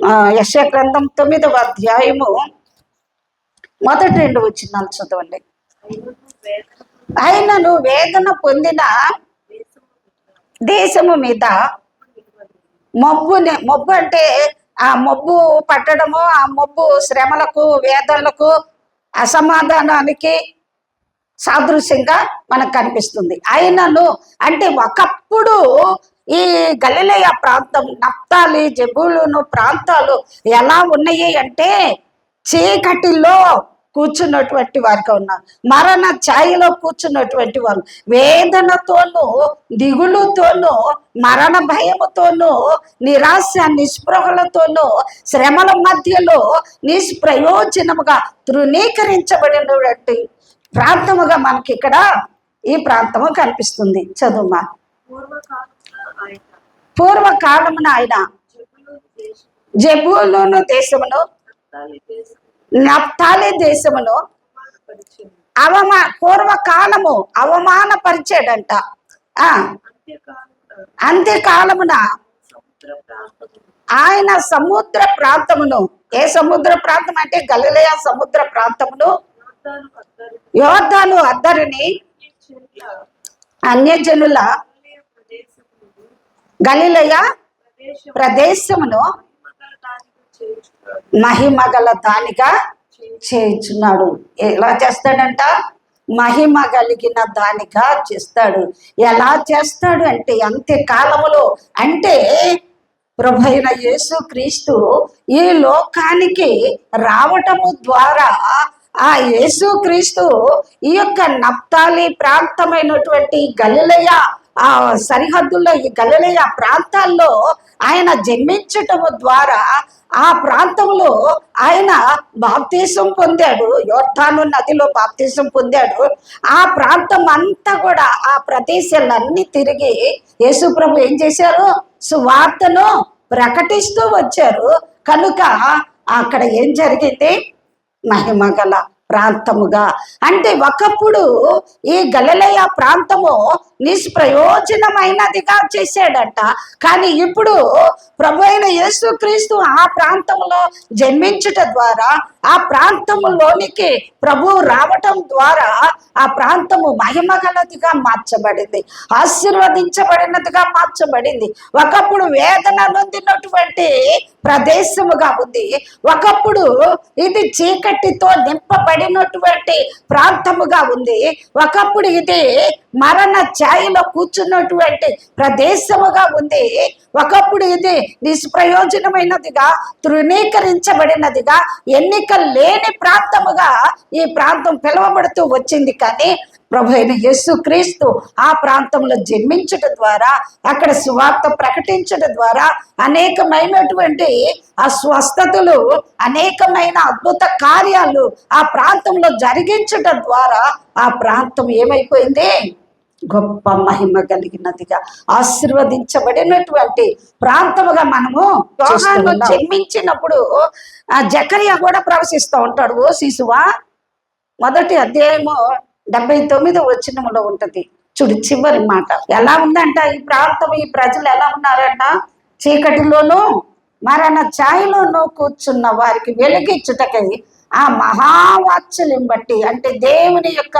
యెషయా గ్రంథం 9వ అధ్యాయము మొదటి 2 వచనాలు చదవండి. ఆయనను వేదన పొందిన దేశము మీద మబ్బు అంటే ఆ మబ్బు పట్టడము, ఆ మబ్బు శ్రమలకు, వేదనలకు, అసమాధానానికి సాదృశ్యంగా మనకు కనిపిస్తుంది. ఆయనను అంటే ఒకప్పుడు ఈ గలిలయ ప్రాంతం, నప్తాలి, జెబూలూను ప్రాంతాలు ఎలా ఉన్నాయి అంటే చీకటిలో కూర్చున్నటువంటి వారిగా ఉన్నారు, మరణ ఛాయలో కూర్చున్నటువంటి వారు, వేదనతోనూ దిగులుతోనూ మరణ భయముతోనూ నిరాశ నిస్పృహలతోనూ శ్రమల మధ్యలో నిష్ప్రయోజనముగా తృణీకరించబడినటువంటి ప్రాంతముగా మనకి ఇక్కడ ఈ ప్రాంతము కనిపిస్తుంది. చదువుమా. పూర్వకాలమున ఆయన జెబూలూను దేశమును, నప్తాలి దేశమును పూర్వకాలము అవమానపరిచాడంట. అంత్యకాలమున ఆయన సముద్ర ప్రాంతమును, ఏ సముద్ర ప్రాంతం అంటే గలిలయ సముద్ర ప్రాంతమును, యోర్దాను అద్దరిని, అన్యజనుల గలిలయ ప్రదేశమును మహిమగల దానిగా చేయుచున్నాడు. ఎలా చేస్తాడంట? మహిమ కలిగిన దానిగా చేస్తాడు. ఎలా చేస్తాడు అంటే అంత్యకాలములో, అంటే ప్రభువైన యేసుక్రీస్తు ఈ లోకానికి రావటము ద్వారా ఆ యేసుక్రీస్తు ఈ యొక్క నప్తాలి ప్రాంతమైనటువంటి గలిలయ ఆ సరిహద్దుల్లో, ఈ గలిలయ ప్రాంతాల్లో ఆయన జన్మించటము ద్వారా ఆ ప్రాంతంలో ఆయన బాప్తీసం పొందాడు. యోర్దాను నదిలో బాప్తీసం పొందాడు. ఆ ప్రాంతం అంతా కూడా, ఆ ప్రదేశాలన్నీ తిరిగి యేసు ప్రభు ఏం చేశారు? సువార్తను ప్రకటిస్తూ వచ్చారు. కనుక అక్కడ ఏం జరిగింది? మహిమగల ప్రాంతముగా, అంటే ఒకప్పుడు ఈ గలిలయ ప్రాంతము నిష్ప్రయోజనమైనదిగా చేశాడట. కానీ ఇప్పుడు ప్రభు అయిన యేసుక్రీస్తు ఆ ప్రాంతంలో జన్మించుట ద్వారా, ఆ ప్రాంతములోనికి ప్రభు రావటం ద్వారా ఆ ప్రాంతము మహిమగలదిగా మార్చబడింది, ఆశీర్వదించబడినదిగా మార్చబడింది. ఒకప్పుడు వేదన నొందినటువంటి ప్రదేశముగా ఉంది. ఒకప్పుడు ఇది చీకటితో నింపబడినటువంటి ప్రాంతముగా ఉంది. ఒకప్పుడు ఇది మరణ ఛాయలో కూర్చున్నటువంటి ప్రదేశముగా ఉంది. ఒకప్పుడు ఇది నిష్ప్రయోజనమైనదిగా, తృణీకరించబడినదిగా, ఎన్నిక లేని ప్రాంతముగా ఈ ప్రాంతం పిలువబడుతూ వచ్చింది. కానీ ప్రభు అయిన యేసుక్రీస్తు ఆ ప్రాంతంలో జన్మించడం ద్వారా, అక్కడ సువార్త ప్రకటించడం ద్వారా అనేకమైనటువంటి ఆ స్వస్థతలు, అనేకమైన అద్భుత కార్యాలు ఆ ప్రాంతంలో జరిగించడం ద్వారా ఆ ప్రాంతం ఏమైపోయింది? గొప్ప మహిమ కలిగినదిగా, ఆశీర్వదించబడినటువంటి ప్రాంతముగా మనము యోహాను జన్మించినప్పుడు జకరియా కూడా ప్రవశిస్తూ ఉంటాడు. ఓ శిశువా, మొదటి అధ్యాయము 79వ వచనములో ఉంటది. చూడు చివరి మాట ఎలా ఉందంట? ఈ ప్రాంతం, ఈ ప్రజలు ఎలా ఉన్నారంట? చీకటిలోనూ మరణ ఛాయలోనూ కూర్చున్న వారికి వెలిగించుటకై ఆ మహావాత్సల్యం బట్టి, అంటే దేవుని యొక్క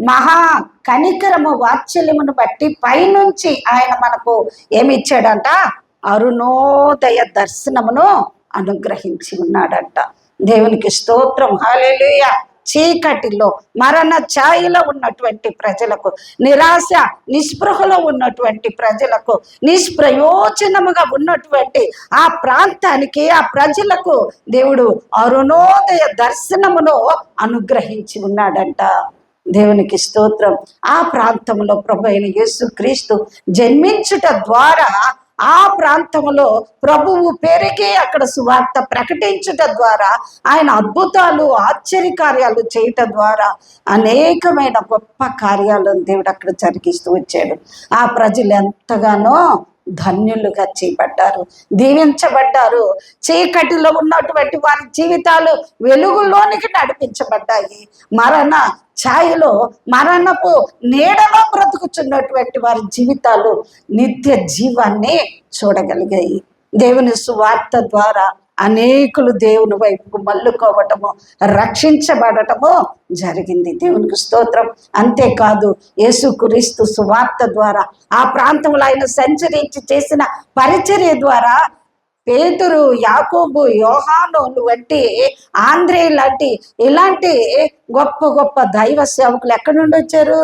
మహా కనికరము, వాత్సల్యమును బట్టి పైనుంచి ఆయన మనకు ఏమి ఇచ్చాడంట? అరుణోదయ దర్శనమును అనుగ్రహించి ఉన్నాడంట. దేవునికి స్తోత్రం, హల్లెలూయా. చీకటిలో మరణ ఛాయలో ఉన్నటువంటి ప్రజలకు, నిరాశ నిస్పృహలో ఉన్నటువంటి ప్రజలకు, నిష్ప్రయోజనముగా ఉన్నటువంటి ఆ ప్రాంతానికి, ఆ ప్రజలకు దేవుడు అరుణోదయ దర్శనమును అనుగ్రహించి ఉన్నాడంట. దేవునికి స్తోత్రం. ఆ ప్రాంతంలో ప్రభు అయిన యేసుక్రీస్తు జన్మించుట ద్వారా, ఆ ప్రాంతంలో ప్రభువు పెరిగి అక్కడ సువార్త ప్రకటించుట ద్వారా, ఆయన అద్భుతాలు, ఆశ్చర్యకార్యాలు చేయటం ద్వారా అనేకమైన గొప్ప కార్యాలను దేవుడు అక్కడ జరిగిస్తూ వచ్చాడు. ఆ ప్రజలు ఎంతగానో ధన్యులుగా చేయబడ్డారు, దీవించబడ్డారు. చీకటిలో ఉన్నటువంటి వారి జీవితాలు వెలుగులోనికి నడిపించబడ్డాయి. మరణ ఛాయలో, మరణపు నీడలో బ్రతుకుచున్నటువంటి వారి జీవితాలు నిత్య జీవాన్ని చూడగలిగాయి. దేవుని సువార్త ద్వారా అనేకులు దేవుని వైపుకు మళ్ళుకోవటము, రక్షించబడటము జరిగింది. దేవునికి స్తోత్రం. అంతేకాదు యేసుక్రీస్తు సువార్త ద్వారా ఆ ప్రాంతంలో ఆయన సంచరించి చేసిన పరిచర్య ద్వారా పేతురు, యాకోబు, యోహాను వంటి ఆంధ్రే లాంటి ఇలాంటి గొప్ప గొప్ప దైవ సేవకులు ఎక్కడి నుండి వచ్చారు?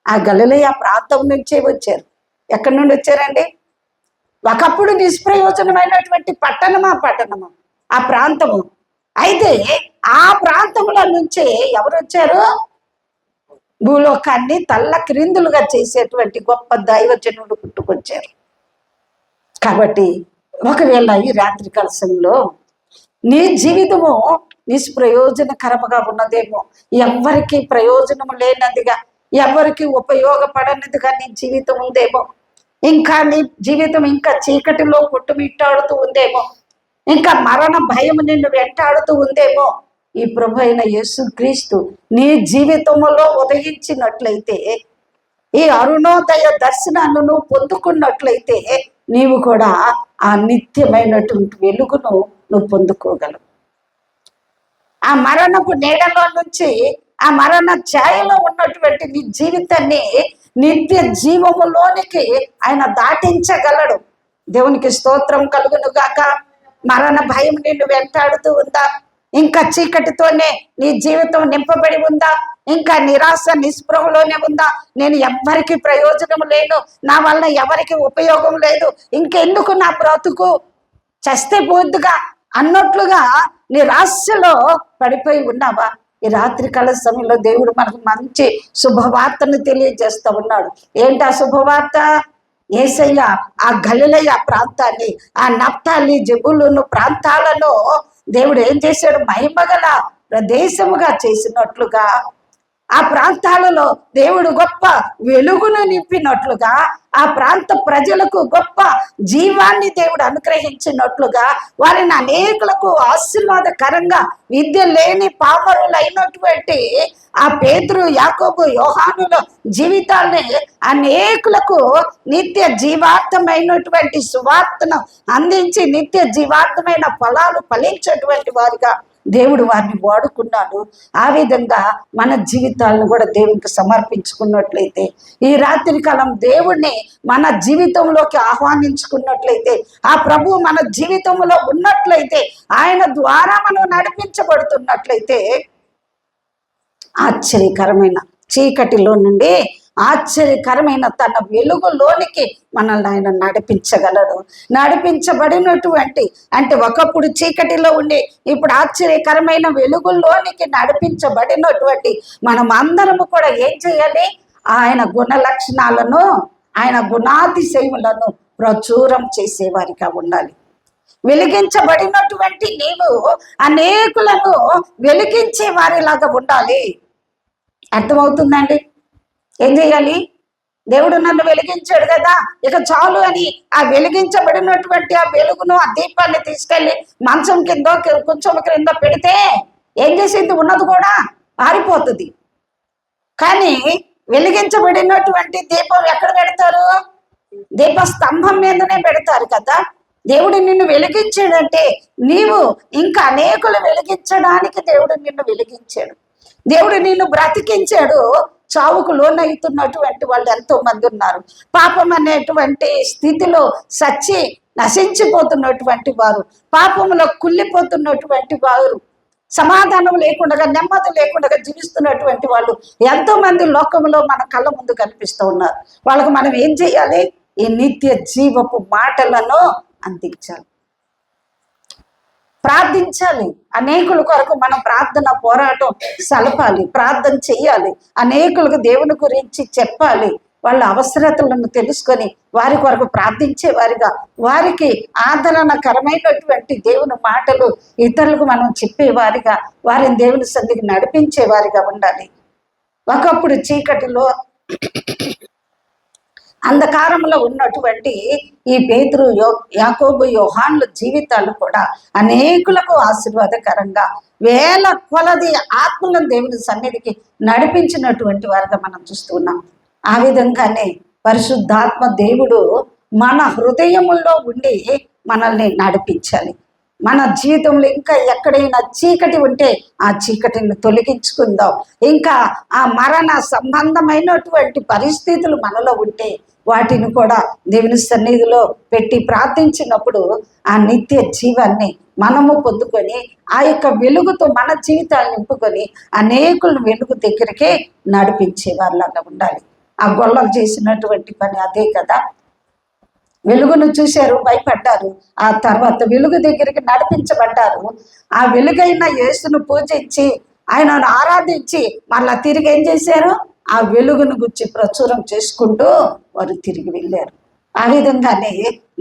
ఆ గలిలయ ప్రాంతం నుంచే వచ్చారు. ఎక్కడి నుండి వచ్చారండి? ఒకప్పుడు నిష్ప్రయోజనమైనటువంటి పట్టణమా ఆ ప్రాంతము. అయితే ఆ ప్రాంతంలో నుంచే ఎవరు వచ్చారు? భూలోకాన్ని తల్ల క్రిందులుగా చేసేటువంటి గొప్ప దైవజనుడు పుట్టుకొచ్చారు. కాబట్టి ఒకవేళ ఈ రాత్రి కలసంలో నీ జీవితము నిష్ప్రయోజనకరముగా ఉన్నదేమో, ఎవరికి ప్రయోజనము లేనదిగా, ఎవరికి ఉపయోగపడనిదిగా నీ జీవితం ఉందేమో, ఇంకా నీ జీవితం ఇంకా చీకటిలో కొట్టుమిట్టాడుతూ ఉందేమో, ఇంకా మరణ భయం నిన్ను వెంటాడుతూ ఉందేమో, ఈ ప్రభు అయిన యేసుక్రీస్తు నీ జీవితంలో ఉదయించినట్లయితే, ఈ అరుణోదయ దర్శనాన్ని నువ్వు పొందుకున్నట్లయితే నీవు కూడా ఆ నిత్యమైనటువంటి వెలుగును నువ్వు పొందుకోగలవు. ఆ మరణపు నీడలో నుంచి, ఆ మరణ ఛాయలో ఉన్నటువంటి నీ జీవితాన్ని నిత్య జీవములోనికి ఆయన దాటించగలడు. దేవునికి స్తోత్రం కలుగును గాక. మరణ భయం నిన్ను వెంటాడుతూ ఉందా? ఇంకా చీకటితోనే నీ జీవితం నింపబడి ఉందా? ఇంకా నిరాశ నిస్పృహలోనే ఉందా? నేను ఎవరికి ప్రయోజనం లేను, నా వల్ల ఎవరికి ఉపయోగం లేదు, ఇంకెందుకు నా బ్రతుకు, చస్తే పోద్దుగా అన్నట్లుగా నిరాశలో పడిపోయి ఉన్నావా? ఈ రాత్రి కాల సమయంలో దేవుడు మనకు మంచి శుభవార్తను తెలియజేస్తూ ఉన్నాడు. ఏంటి ఆ శుభవార్త? యేసయ్య ఆ గలిలయ ప్రాంతాన్ని, ఆ నప్తాలి, జెబూలూను ప్రాంతాలను దేవుడు ఏం చేశాడు? మహిమగల ప్రదేశముగా చేసినట్లుగా, ఆ ప్రాంతాలలో దేవుడు గొప్ప వెలుగును నింపినట్లుగా, ఆ ప్రాంత ప్రజలకు గొప్ప జీవాన్ని దేవుడు అనుగ్రహించినట్లుగా, వారిని అనేకులకు ఆశీర్వాదకరంగా విద్య లేని పామరులైనటువంటి ఆ పేతురు, యాకోబు, యోహానుల జీవితాన్ని అనేకులకు నిత్య జీవార్థమైనటువంటి సువార్తను అందించి నిత్య జీవార్థమైన ఫలాలు ఫలించేటువంటి వారిగా దేవుడు వారిని వాడుకున్నాడు. ఆ విధంగా మన జీవితాలను కూడా దేవునికి సమర్పించుకున్నట్లయితే, ఈ రాత్రి కాలం దేవుణ్ణి మన జీవితంలోకి ఆహ్వానించుకున్నట్లయితే, ఆ ప్రభు మన జీవితంలో ఉన్నట్లయితే, ఆయన ద్వారా మనం నడిపించబడుతున్నట్లయితే ఆశ్చర్యకరమైన చీకటిలో నుండి ఆశ్చర్యకరమైన తన వెలుగులోనికి మనల్ని ఆయన నడిపించగలడు. నడిపించబడినటువంటి, అంటే ఒకప్పుడు చీకటిలో ఉండి ఇప్పుడు ఆశ్చర్యకరమైన వెలుగులోనికి నడిపించబడినటువంటి మనం అందరము కూడా ఏం చేయాలి? ఆయన గుణ లక్షణాలను, ఆయన గుణాతిశయములను ప్రచురం చేసేవారిగా ఉండాలి. వెలిగించబడినటువంటి నీవు అనేకులను వెలిగించే వారిలాగా ఉండాలి. అర్థమవుతుందండి? ఏం చేయాలి? దేవుడు నన్ను వెలిగించాడు కదా, ఇక చాలు అని ఆ వెలిగించబడినటువంటి ఆ వెలుగును, ఆ దీపాన్ని తీసుకెళ్ళి మంచం కింద, కొంచెం క్రింద పెడితే ఏం చేసింది? ఉన్నది కూడా ఆరిపోతుంది. కానీ వెలిగించబడినటువంటి దీపం ఎక్కడ పెడతారు? దీపస్తంభం మీదనే పెడతారు కదా. దేవుడు నిన్ను వెలిగించాడంటే నీవు ఇంకా అనేకులు వెలిగించడానికి దేవుడు నిన్ను వెలిగించాడు. దేవుడు నిన్ను బ్రతికించాడు. చావుకు లోనవుతున్నటువంటి వాళ్ళు ఎంతో మంది ఉన్నారు. పాపం అనేటువంటి స్థితిలో సచ్చి నశించిపోతున్నటువంటి వారు, పాపంలో కుళ్ళిపోతున్నటువంటి వారు, సమాధానం లేకుండా, నెమ్మది లేకుండా జీవిస్తున్నటువంటి వాళ్ళు ఎంతో మంది లోకంలో మన కళ్ళ ముందు కనిపిస్తూ ఉన్నారు. వాళ్ళకు మనం ఏం చేయాలి? ఈ నిత్య జీవపు మాటలను అందించాలి, ప్రార్థించాలి. అనేకుల కొరకు మనం ప్రార్థన పోరాటం సలపాలి, ప్రార్థన చెయ్యాలి, అనేకులకు దేవుని గురించి చెప్పాలి, వాళ్ళ అవసరతలను తెలుసుకొని వారి కొరకు ప్రార్థించే వారిగా, వారికి ఆదరణకరమైనటువంటి దేవుని మాటలు ఇతరులకు మనం చెప్పేవారిగా, వారిని దేవుని సన్నిధికి నడిపించే వారిగా ఉండాలి. ఒకప్పుడు చీకటిలో అంధకారంలో ఉన్నటువంటి ఈ పేతురు, యాకోబు, యోహాన్ల జీవితాలు కూడా అనేకులకు ఆశీర్వాదకరంగా వేల కొలది ఆత్మలను దేవుని సన్నిధికి నడిపించినటువంటి వారిగా మనం చూస్తున్నాం. ఆ విధంగానే పరిశుద్ధాత్మ దేవుడు మన హృదయముల్లో ఉండి మనల్ని నడిపించాలి. మన జీవితంలో ఇంకా ఎక్కడైనా చీకటి ఉంటే ఆ చీకటిని తొలగించుకుందాం. ఇంకా ఆ మరణ సంబంధమైనటువంటి పరిస్థితులు మనలో ఉంటే వాటిని కూడా దేవుని సన్నిధిలో పెట్టి ప్రార్థించినప్పుడు ఆ నిత్య జీవాన్ని మనము పొందుకొని ఆ యొక్క వెలుగుతో మన జీవితాన్ని నింపుకొని అనేకులను వెలుగు దగ్గరికే నడిపించే వాళ్ళగా ఉండాలి. ఆ గొల్లలు చేసినటువంటి పని అదే కదా. వెలుగును చూశారు, భయపడ్డారు. ఆ తర్వాత వెలుగు దగ్గరికి నడిపించబడ్డారు. ఆ వెలుగైన యేసును పూజించి ఆయనను ఆరాధించి మళ్ళా తిరిగి ఏం చేశారు? ఆ వెలుగును గురించి ప్రచురం చేసుకుంటూ వారు తిరిగి వెళ్ళారు. ఆ విధంగానే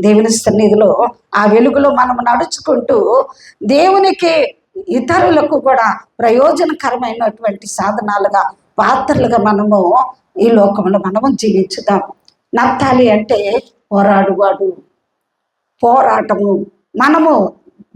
దేవుని సన్నిధిలో ఆ వెలుగులో మనం నడుచుకుంటూ దేవునికి ఇతరులకు కూడా ప్రయోజనకరమైనటువంటి సాధనాలుగా పాత్రలుగా మనము ఈ లోకంలో మనము జీవించుదాం. నప్తాలి అంటే పోరాడువాడు, పోరాటము. మనము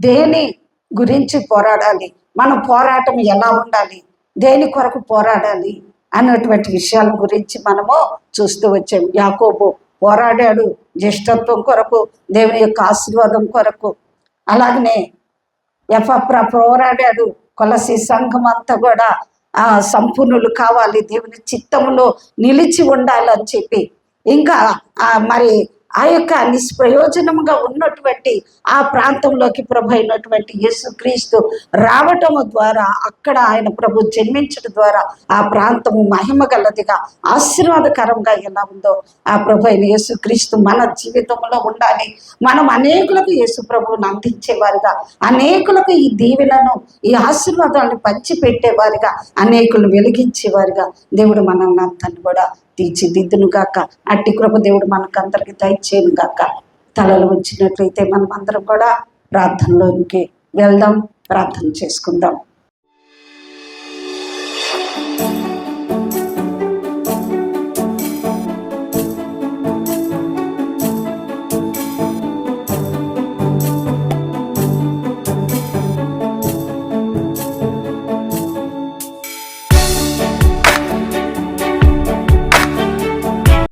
దేని గురించి పోరాడాలి, మన పోరాటం ఎలా ఉండాలి, దేని కొరకు పోరాడాలి అన్నటువంటి విషయాల గురించి మనము చూస్తూ వచ్చాము. యాకోబు పోరాడాడు జ్యేష్ఠత్వం కొరకు, దేవుని యొక్క ఆశీర్వాదం కొరకు. అలాగనే ఎఫ్రా పోరాడాడు, కొలసి సంఘం అంతా కూడా సంపూర్ణులు కావాలి, దేవుని చిత్తంలో నిలిచి ఉండాలని చెప్పి. ఇంకా మరి ఆ యొక్క నిష్ప్రయోజనంగా ఉన్నటువంటి ఆ ప్రాంతంలోకి ప్రభు అయినటువంటి యేసుక్రీస్తు రావటము ద్వారా, అక్కడ ఆయన ప్రభు జన్మించడం ద్వారా ఆ ప్రాంతము మహిమ గలదిగా ఆశీర్వాదకరంగా ఎలా ఉందో ఆ ప్రభు అయిన యేసుక్రీస్తు మన జీవితంలో ఉండాలి. మనం అనేకులకు యేసు ప్రభువును అందించేవారిగా, అనేకులకు ఈ దీవెనను ఈ ఆశీర్వాదాలను పంచిపెట్టేవారిగా, అనేకులను వెలిగించేవారిగా దేవుడు మనల్ని అంతాన్ని కూడా తీర్చిదిద్దును గాక. అట్టి కృప దేవుడు మనకందరికి దయచేయను గాక. తలలు వచ్చినట్లయితే మనం అందరం కూడా ప్రార్థనలోనికి వెళ్దాం, ప్రార్థన చేసుకుందాం.